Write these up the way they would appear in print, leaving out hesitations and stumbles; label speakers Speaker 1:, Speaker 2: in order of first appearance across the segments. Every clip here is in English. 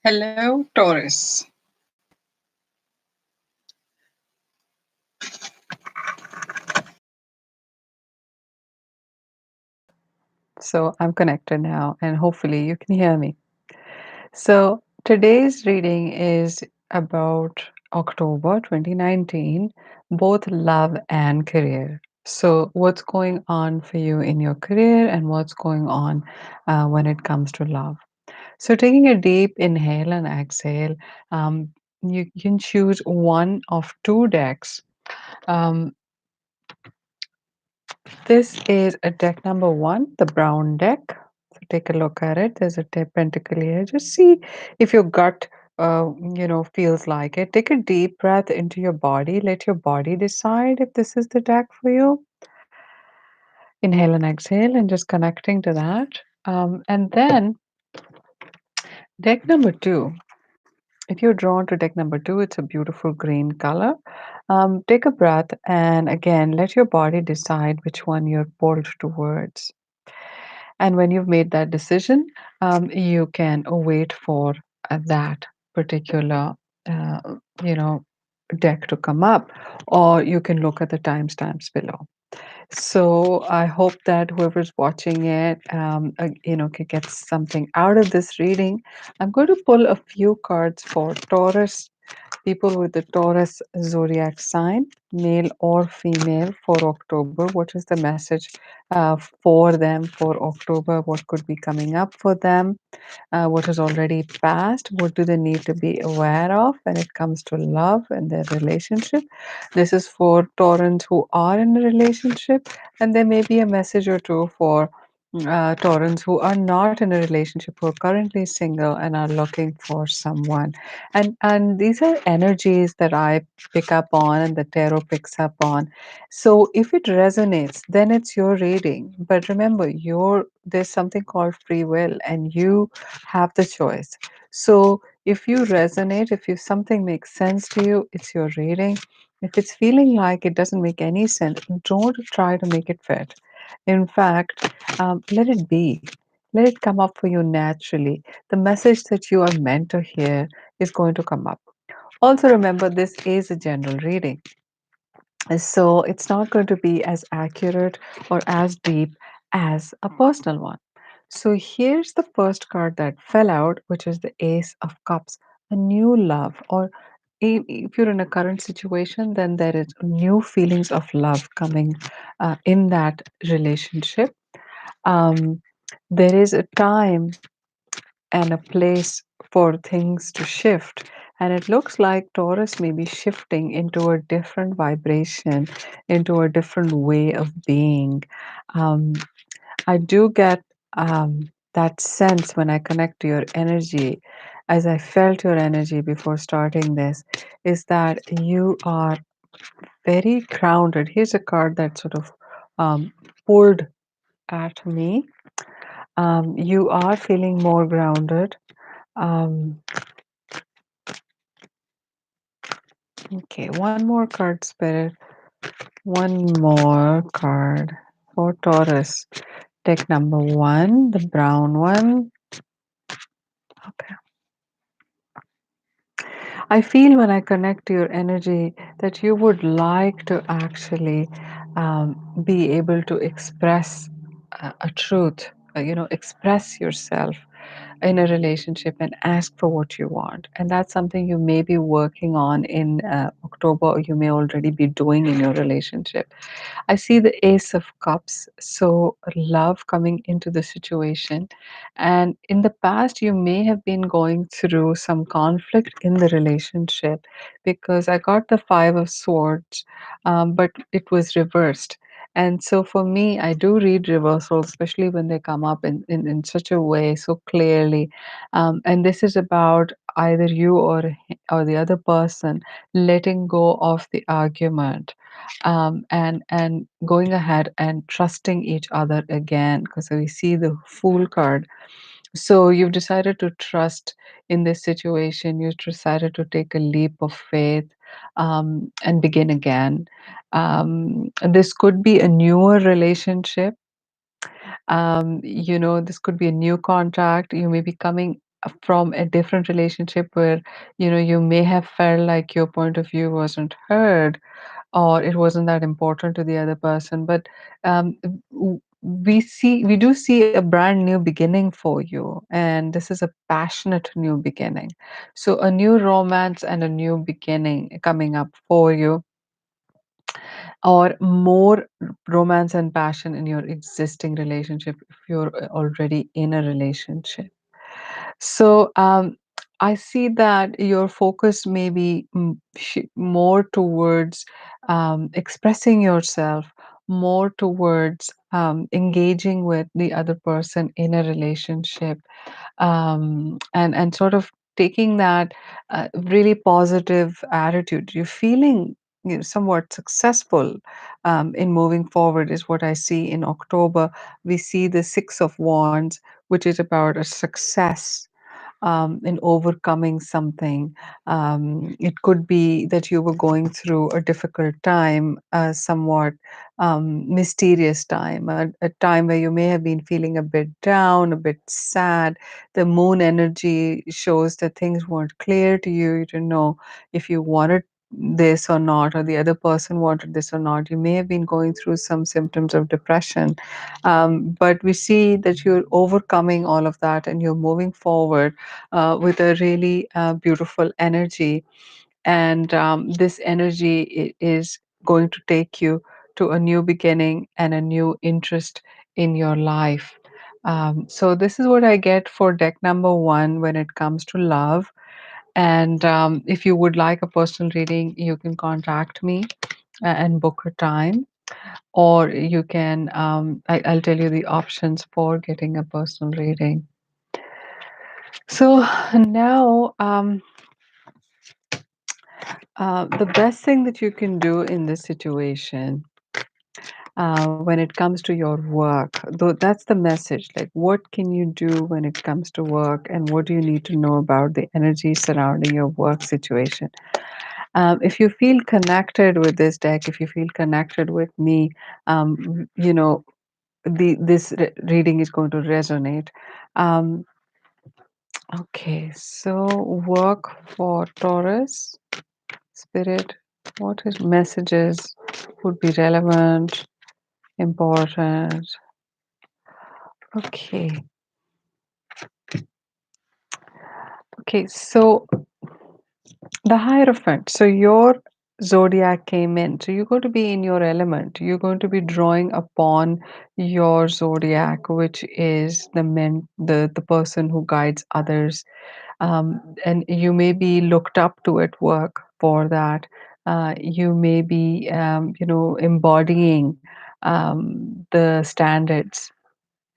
Speaker 1: Hello, Taurus.
Speaker 2: So I'm connected now, and hopefully you can hear me. So today's reading is about October 2019, both love and career. So, what's going on for you in your career, and what's going on when it comes to love? So, taking a deep inhale and exhale, you can choose one of two decks. Um, This is a deck number one, the brown deck. So take a look at it. There's a pentacle here. Just see if your gut, feels like it. Take a deep breath into your body. Let your body decide if this is the deck for you. Inhale and exhale, and just connecting to that. And then deck number two. If you're drawn to deck number two, it's a beautiful green color. Take a breath, and again, let your body decide which one you're pulled towards. And when you've made that decision, you can wait for that particular, uh, you know, deck to come up, or you can look at the timestamps below. So I hope that whoever's watching it, can get something out of this reading. I'm going to pull a few cards for Taurus, people with the Taurus zodiac sign, male or female, for October. What is the message for them for October? What could be coming up for them? What has already passed? What do they need to be aware of when it comes to love and their relationship? This is for Taurans who are in a relationship, and there may be a message or two for Taurans who are not in a relationship, who are currently single and are looking for someone. And these are energies that I pick up on and the tarot picks up on. So if it resonates, then it's your reading. But remember, there's something called free will, and you have the choice. So if you resonate, if you something makes sense to you, it's your reading. If it's feeling like it doesn't make any sense, don't try to make it fit. In fact, let it be. Let it come up for you naturally. The message that you are meant to hear is going to come up. Also, remember this is a general reading, so it's not going to be as accurate or as deep as a personal one. So here's the first card that fell out, which is the Ace of Cups, a new love. Or if you're in a current situation, then there is new feelings of love coming in that relationship. Um, there is a time and a place for things to shift. And it looks like Taurus may be shifting into a different vibration, into a different way of being. Um, I do get that sense when I connect to your energy, as I felt your energy before starting this, is that you are very grounded. Here's a card that sort of um, pulled at me. You are feeling more grounded. Um, okay, one more card, Spirit. One more card for Taurus. Deck number one, the brown one. Okay. I feel when I connect to your energy that you would like to actually be able to express a truth, express yourself in a relationship and ask for what you want. And that's something you may be working on in October, or you may already be doing in your relationship. I see the Ace of Cups, so love coming into the situation. And in the past, you may have been going through some conflict in the relationship, because I got the Five of Swords, but it was reversed. And so for me, I do read reversals, especially when they come up in such a way so clearly. And this is about either you or the other person letting go of the argument, and going ahead and trusting each other again, because we see the Fool card. So you've decided to trust in this situation. You've decided to take a leap of faith, and begin again. This could be a newer relationship. This could be a new contract. You may be coming from a different relationship where you may have felt like your point of view wasn't heard or it wasn't that important to the other person. But we do see a brand new beginning for you, and this is a passionate new beginning. So a new romance and a new beginning coming up for you, or more romance and passion in your existing relationship if you're already in a relationship. So I see that your focus may be more towards expressing yourself, more towards engaging with the other person in a relationship, and sort of taking that really positive attitude. You're feeling somewhat successful in moving forward, is what I see in October. We see the Six of Wands, which is about a success in overcoming something. It could be that you were going through a difficult time, a somewhat mysterious time, a time where you may have been feeling a bit down, a bit sad. The moon energy shows that things weren't clear to you. You didn't know if you wanted this or not, or the other person wanted this or not. You may have been going through some symptoms of depression, but we see that you're overcoming all of that and you're moving forward with a really beautiful energy. And this energy is going to take you to a new beginning and a new interest in your life. So, this is what I get for deck number one when it comes to love. And if you would like a personal reading, you can contact me and book a time, or you can, I'll tell you the options for getting a personal reading. So now, the best thing that you can do in this situation, when it comes to your work, though that's the message. Like, what can you do when it comes to work, and what do you need to know about the energy surrounding your work situation? If you feel connected with this deck, if you feel connected with me, this reading is going to resonate. Um, okay, so work for Taurus. Spirit, what is messages would be relevant, important? Okay. Okay, so the Hierophant. So your zodiac came in. So you're going to be in your element. You're going to be drawing upon your zodiac, which is the person who guides others. And you may be looked up to at work for that. You may be, embodying the standards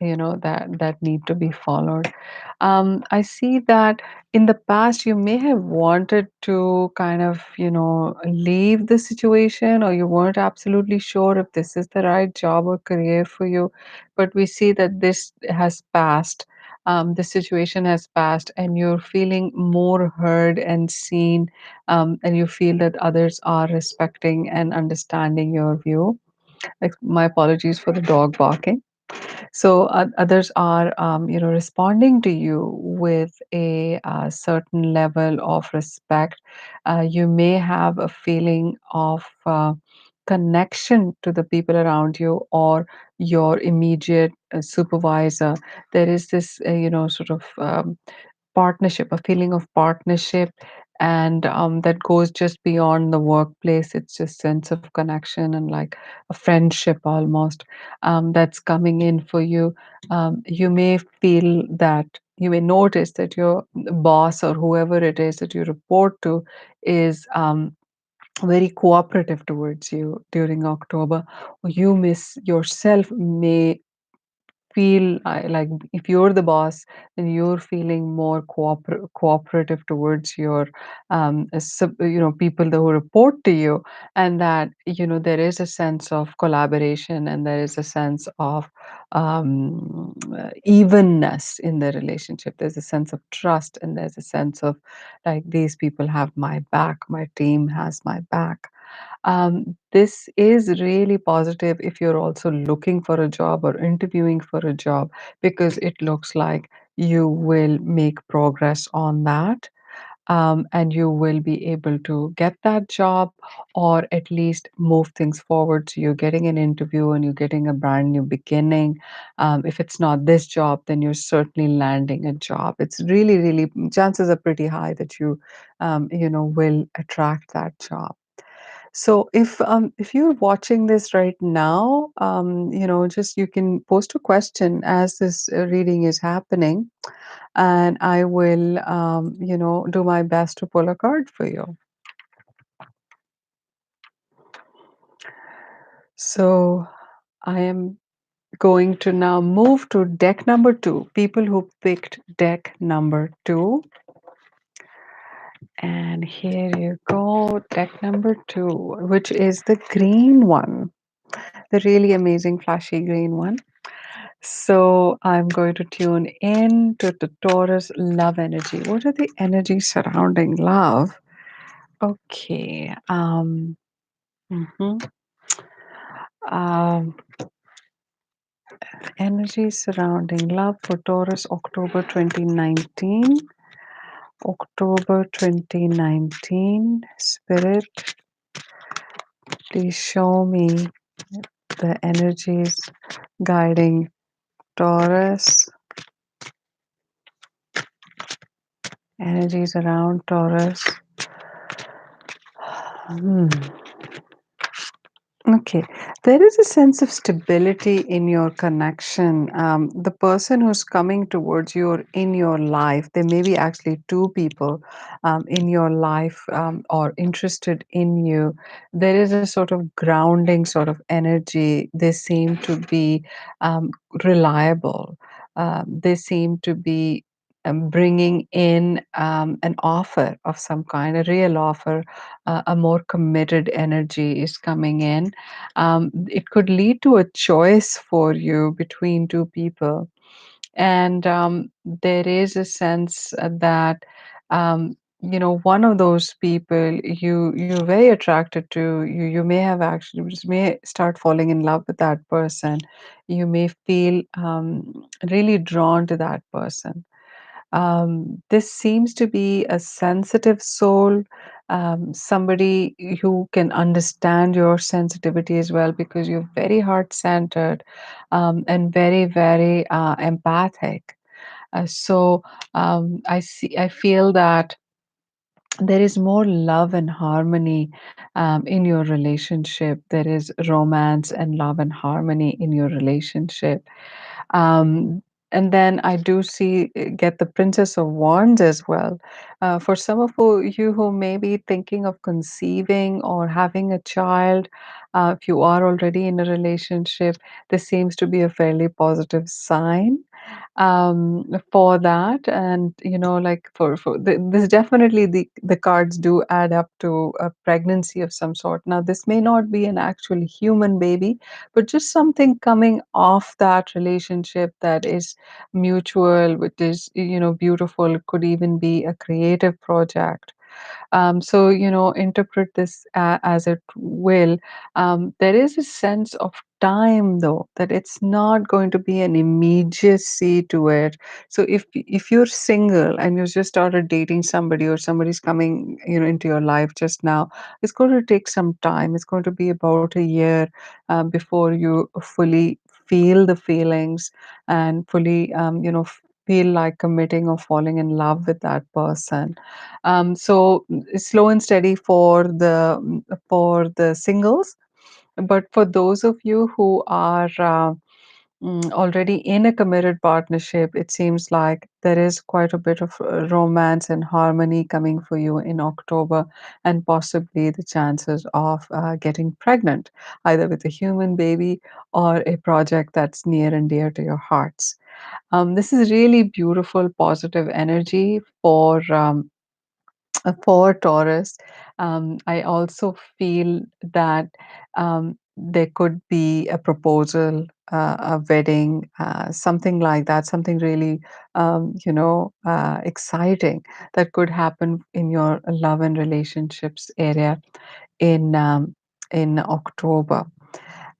Speaker 2: that need to be followed. I see that in the past you may have wanted to kind of leave the situation, or you weren't absolutely sure if this is the right job or career for you, but we see that this has passed. The situation has passed and you're feeling more heard and seen, and you feel that others are respecting and understanding your view. Like, my apologies for the dog barking. So others are, responding to you with a certain level of respect. You may have a feeling of connection to the people around you or your immediate supervisor. There is this, sort of partnership, a feeling of partnership, and that goes just beyond the workplace. It's just sense of connection and like a friendship almost, that's coming in for you. You may feel that you may notice that your boss or whoever it is that you report to is very cooperative towards you during October. You miss yourself may feel like if you're the boss, then you're feeling more cooperative towards your people who report to you, and that there is a sense of collaboration and there is a sense of evenness in the relationship. There's a sense of trust and there's a sense of like, these people have my back, my team has my back. This is really positive if you're also looking for a job or interviewing for a job, because it looks like you will make progress on that, and you will be able to get that job or at least move things forward. So you're getting an interview and you're getting a brand new beginning. If it's not this job, then you're certainly landing a job. It's really, really chances are pretty high that you will attract that job. So if you're watching this right now, just you can post a question as this reading is happening, and I will, do my best to pull a card for you. So I am going to now move to deck number two. People who picked deck number two. And here you go, deck number two, which is the green one, the really amazing flashy green one. So I'm going to tune in to the Taurus love energy. What are the energies surrounding love? Okay. Mhm. Um, Energy surrounding love for Taurus, October 2019. October 2019. Spirit, please show me the energies guiding Taurus, energies around Taurus. Hmm. Okay, there is a sense of stability in your connection. The person who's coming towards you or in your life, there may be actually two people in your life or interested in you. There is a sort of grounding sort of energy. They seem to be reliable. They seem to be bringing in an offer of some kind, a real offer, a more committed energy is coming in. It could lead to a choice for you between two people. And there is a sense that, one of those people you're very attracted to, you may have actually just may start falling in love with that person. You may feel really drawn to that person. This seems to be a sensitive soul, somebody who can understand your sensitivity as well because you're very heart centered and very, very empathic. I feel that there is more love and harmony in your relationship. There is romance and love and harmony in your relationship. Um, and then I do see get the Princess of Wands as well. For some of you who may be thinking of conceiving or having a child, if you are already in a relationship, this seems to be a fairly positive sign for that. And like this, definitely the cards do add up to a pregnancy of some sort. Now this may not be an actual human baby, but just something coming off that relationship that is mutual, which is beautiful. It could even be a creative project. So, interpret this as it will. There is a sense of time, though, that it's not going to be an immediacy to it. So, if you're single and you just started dating somebody, or somebody's coming, into your life just now, it's going to take some time. It's going to be about a year before you fully feel the feelings and fully, feel like committing or falling in love with that person. Slow and steady for the singles, but for those of you who are already in a committed partnership, it seems like there is quite a bit of romance and harmony coming for you in October, and possibly the chances of getting pregnant, either with a human baby or a project that's near and dear to your hearts. This is really beautiful, positive energy for Taurus. I also feel that there could be a proposal, a wedding, something like that, something really, exciting that could happen in your love and relationships area in um, in October.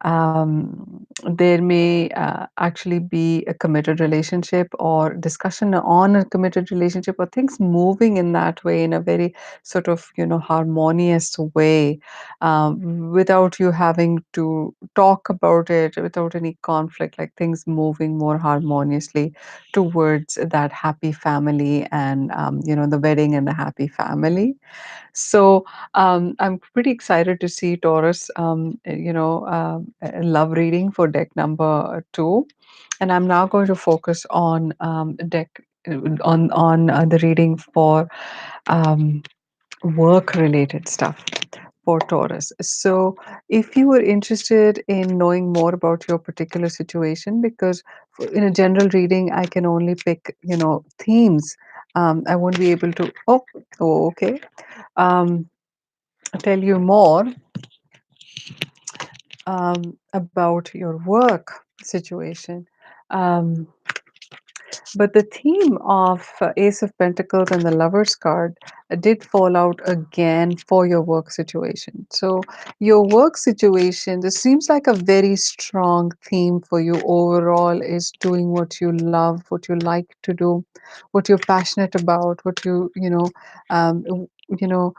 Speaker 2: There may actually be a committed relationship or discussion on a committed relationship or things moving in that way in a very sort of harmonious way, without you having to talk about it, without any conflict, like things moving more harmoniously towards that happy family and the wedding and the happy family. So I'm pretty excited to see Taurus, love reading for deck number two, and I'm now going to focus on deck on the reading for um, work related stuff for Taurus. So, if you were interested in knowing more about your particular situation, because in a general reading, I can only pick, themes. I won't be able to. Oh, okay. Um, tell you more about your work situation. Um, but the theme of Ace of Pentacles and the Lover's card did fall out again for your work situation. So, your work situation, this seems like a very strong theme for you overall is doing what you love, what you like to do, what you're passionate about, what w- you know,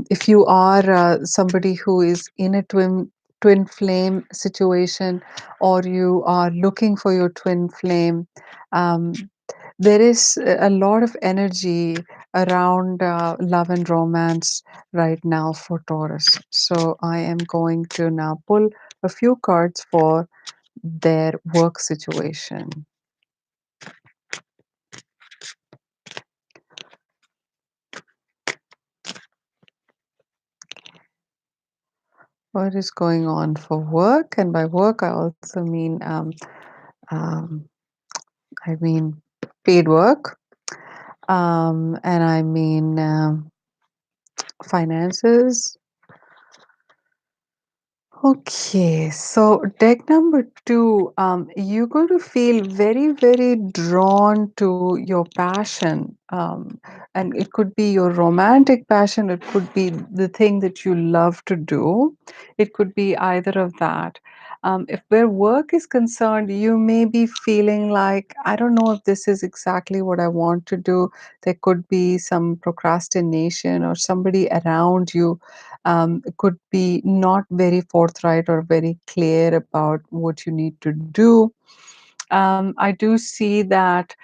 Speaker 2: if you are somebody who is in a twin flame situation or you are looking for your twin flame, um, there is a lot of energy around love and romance right now for Taurus. So I am going to now pull a few cards for their work situation. What is going on for work? And by work, I also mean, um, I mean paid work, and I mean finances. Okay, so deck number two, you're going to feel very, very drawn to your passion. And it could be your romantic passion, it could be the thing that you love to do. It could be either of that. If where work is concerned, you may be feeling like, I don't know if this is exactly what I want to do. There could be some procrastination or somebody around you could be not very forthright or very clear about what you need to do. I do see that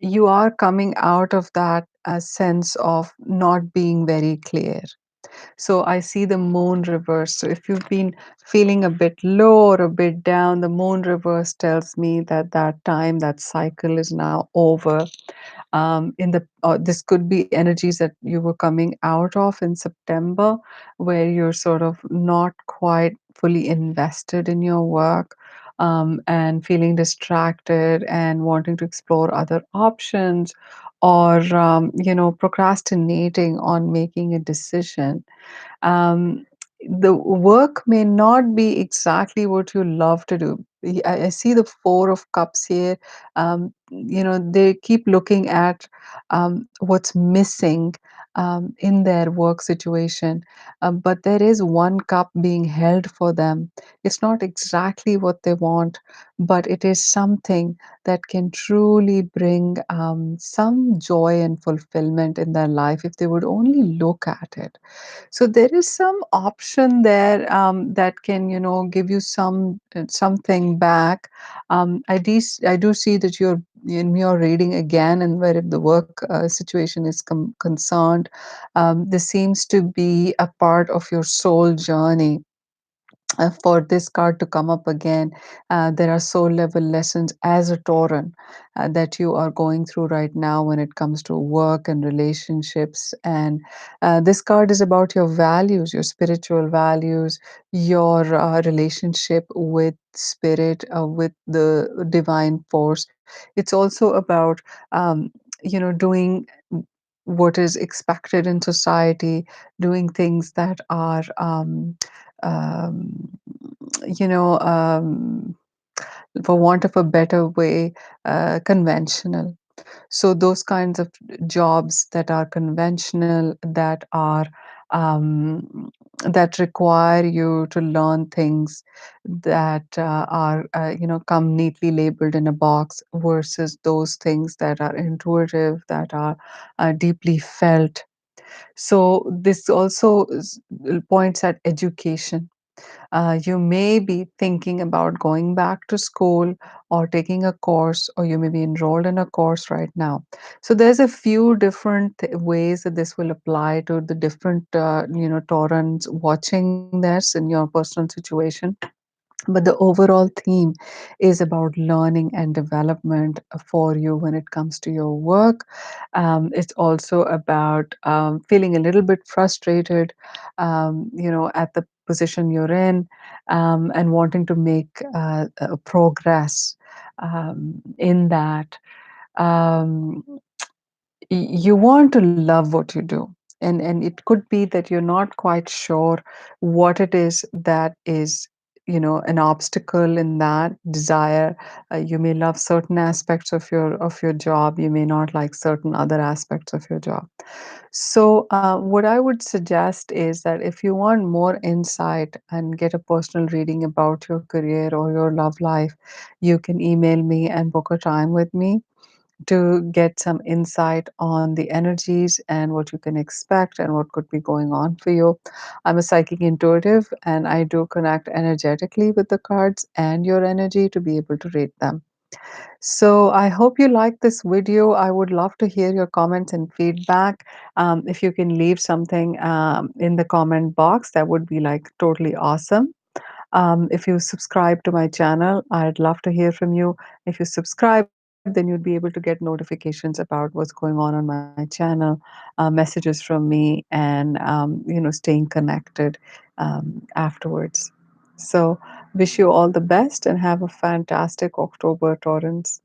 Speaker 2: you are coming out of that sense of not being very clear. So I see the moon reverse. So if you've been feeling a bit low or a bit down, the moon reverse tells me that that time, that cycle is now over. This could be energies that you were coming out of in September, where you're sort of not quite fully invested in your work, and feeling distracted and wanting to explore other options, or procrastinating on making a decision. Um, the work may not be exactly what you love to do. I see the Four of Cups here. They keep looking at what's missing in their work situation, but there is one cup being held for them. It's not exactly what they want, but it is something that can truly bring some joy and fulfillment in their life if they would only look at it. So there is some option there that can, give you something back. I do see that you're in your reading again, and where if the work situation is concerned, this seems to be a part of your soul journey. For this card to come up again, there are soul level lessons as a Tauran that you are going through right now when it comes to work and relationships. And this card is about your values, your spiritual values, your relationship with spirit, with the divine force. It's also about, doing what is expected in society, doing things that are um, you know, for want of a better way, conventional. So those kinds of jobs that are conventional, that are that require you to learn things that are come neatly labeled in a box versus those things that are intuitive, that are deeply felt. So this also points at education. You may be thinking about going back to school or taking a course, or you may be enrolled in a course right now. So there's a few different ways that this will apply to the different, Taurans watching this in your personal situation. But the overall theme is about learning and development for you when it comes to your work. It's also about feeling a little bit frustrated, at the position you're in, and wanting to make progress in that. Um, you want to love what you do, and it could be that you're not quite sure what it is that is, an obstacle in that desire. You may love certain aspects of your job, you may not like certain other aspects of your job. So what I would suggest is that if you want more insight and get a personal reading about your career or your love life, you can email me and book a time with me to get some insight on the energies and what you can expect and what could be going on for you. I'm a psychic intuitive and I do connect energetically with the cards and your energy to be able to read them. So I hope you like this video. I would love to hear your comments and feedback. If you can leave something in the comment box, that would be like totally awesome. If you subscribe to my channel, I'd love to hear from you. If you subscribe, then you'd be able to get notifications about what's going on my channel, messages from me, and staying connected afterwards. So, wish you all the best and have a fantastic October, Torrance.